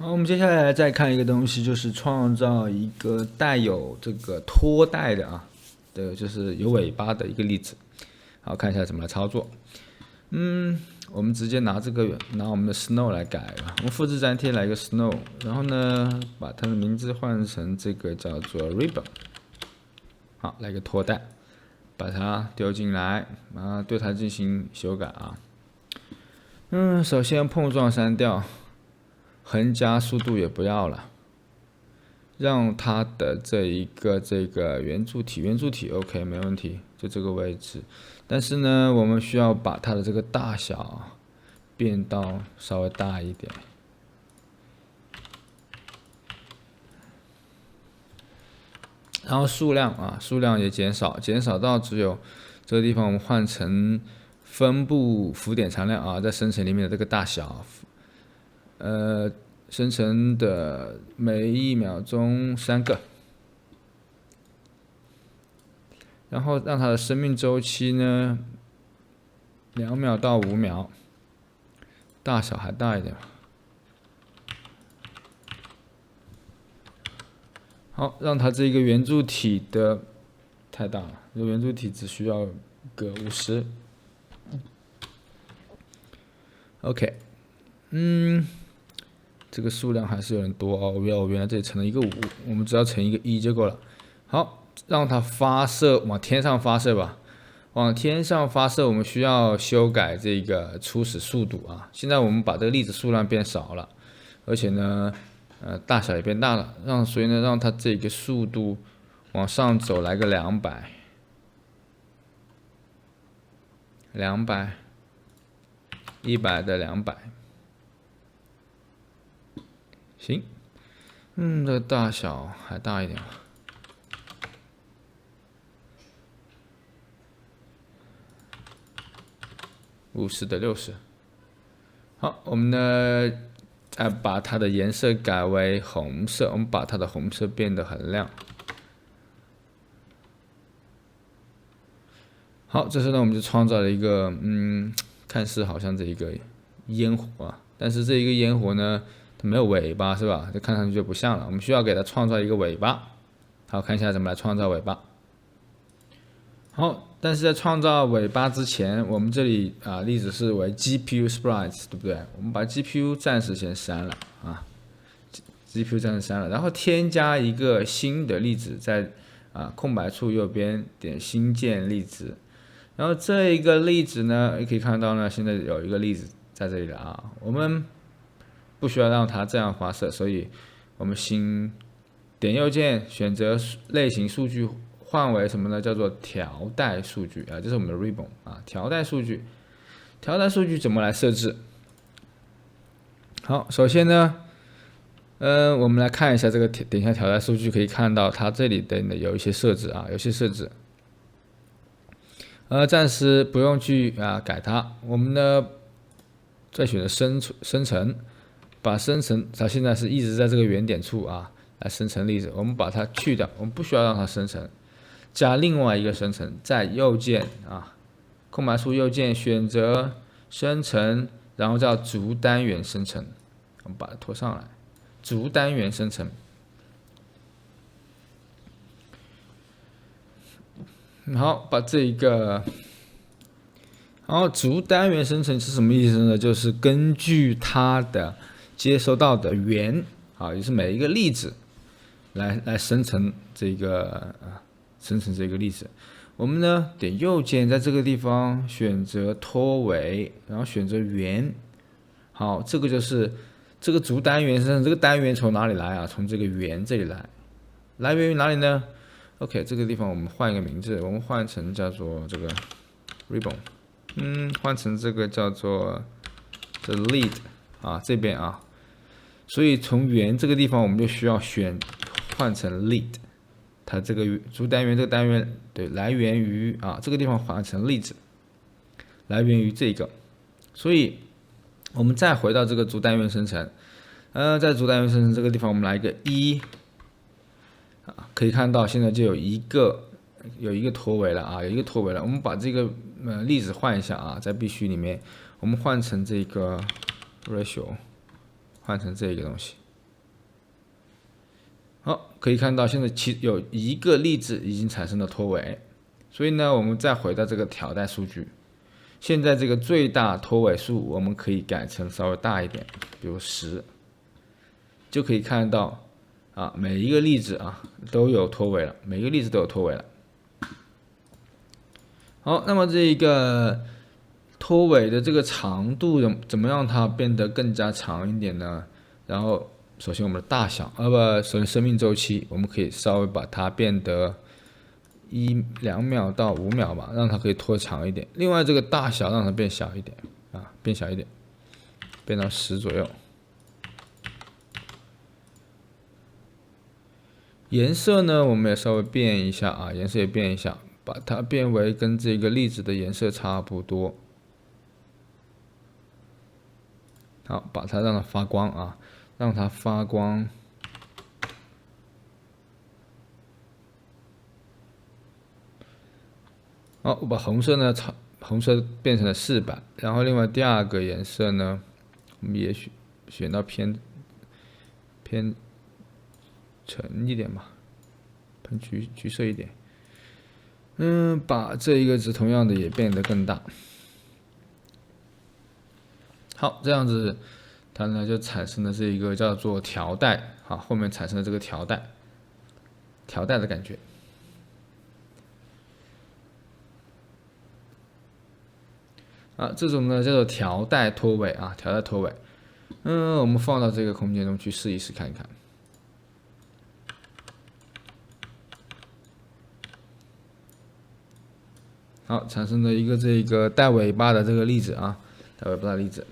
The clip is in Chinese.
好，我们接下来再看一个东西，就是创造一个带有这个拖带的就是有尾巴的一个例子。好，看一下怎么来操作。我们直接拿我们的 snow 来改了。我们复制粘贴来一个 snow， 然后呢，把它的名字换成这个叫做 ribbon。好，来个拖带，把它丢进来，然后对它进行修改啊。首先碰撞删掉。横加速度也不要了，让它的这个圆柱体 OK 没问题，就这个位置。但是呢，我们需要把它的这个大小变到稍微大一点，然后数量也减少到只有这个地方我们换成分布浮点常量在生成里面的这个大小。生成的每1秒钟3个，然后让它的生命周期呢2秒到5秒，大小还大一点。好，让它这个圆柱体的太大了，这个圆柱体只需要个50。OK，这个数量还是有点多哦，原来这里乘了一个5，我们只要乘一个1就够了。好，让它发射，往天上发射吧。往天上发射，我们需要修改这个初始速度啊。现在我们把这个粒子数量变少了，而且呢，大小也变大了，所以呢，让它这个速度往上走，来个200，100的200。行，这个大小还大一点吧。50的60。好，我们呢再把它的颜色改为红色，我们把它的红色变得很亮。好，这时呢我们就创造了一个看似好像这一个烟火啊，但是这一个烟火呢，它没有尾巴是吧？这看上去就不像了。我们需要给它创造一个尾巴。好，看一下怎么来创造尾巴。好，但是在创造尾巴之前，我们这里例子是为 GPU sprites， 对不对？我们把 GPU 暂时先删了GPU 暂时删了，然后添加一个新的粒子，在空白处右边点新建粒子，然后这一个粒子呢，也可以看到呢，现在有一个粒子在这里了我们不需要让它这样发射，所以我们点右键选择类型数据。换为什么呢？叫做条带数据这是我们的 ribbon 条带数据。条带数据怎么来设置？好，首先呢，我们来看一下这个点一下条带数据，可以看到它这里的有一些设置有些设置。暂时不用去改它。我们呢，再选择生成，把生成，它现在是一直在这个原点处来生成例子，我们把它去掉，我们不需要让它生成。加另外一个生成，在右键空白处右键选择生成，然后叫逐单元生成，我们把它拖上来，逐单元生成。好，把这一个，然后逐单元生成是什么意思呢？就是根据它的接收到的源也是每一个粒子来生成这个生成这个例子。我们呢点右键，在这个地方选择拖尾，然后选择源。好，这个就是这个逐单元生成。这个单元从哪里来从这个源这里来，来源于哪里呢 ？OK， 这个地方我们换一个名字，我们换成叫做这个 ribbon，换成这个叫做这 lead 这边所以从源这个地方我们就需要换成 lead。它这个逐单元这个单元来源于这个地方换成例子，来源于这个，所以我们再回到这个逐单元生成，在逐单元生成这个地方，我们来一个1，可以看到现在就有一个拖尾了有一个拖尾了。我们把这个例子换一下在必须里面，我们换成这个 ratio， 换成这个东西。好，可以看到现在有一个粒子已经产生了拖尾，所以呢，我们再回到这个条带数据，现在这个最大拖尾数我们可以改成稍微大一点，比如10，就可以看到啊，每一个粒子啊都有拖尾了，每个粒子都有拖尾了。好，那么这一个拖尾的这个长度怎么让它变得更加长一点呢？然后首先我们的大小，首先生命周期，我们可以稍微把它变得2秒到5秒吧，让它可以拖长一点。另外这个大小让它变小一点啊，变小一点，变到10左右。颜色呢，我们也稍微变一下啊，颜色也变一下，把它变为跟这个粒子的颜色差不多。好，把它让它发光啊，让它发光。好，我把红色呢，红色变成了400，然后另外第二个颜色呢，我们也选到偏橙一点吧，偏橘色一点。把这一个值同样的也变得更大。好，这样子它呢就产生了这一个叫做条带，好，后面产生了这个条带的感觉。啊，这种呢叫做条带拖尾啊，条带拖尾。我们放到这个空间中去试一试看一看。好，产生了一个这个带尾巴的这个粒子啊，带尾巴的粒子。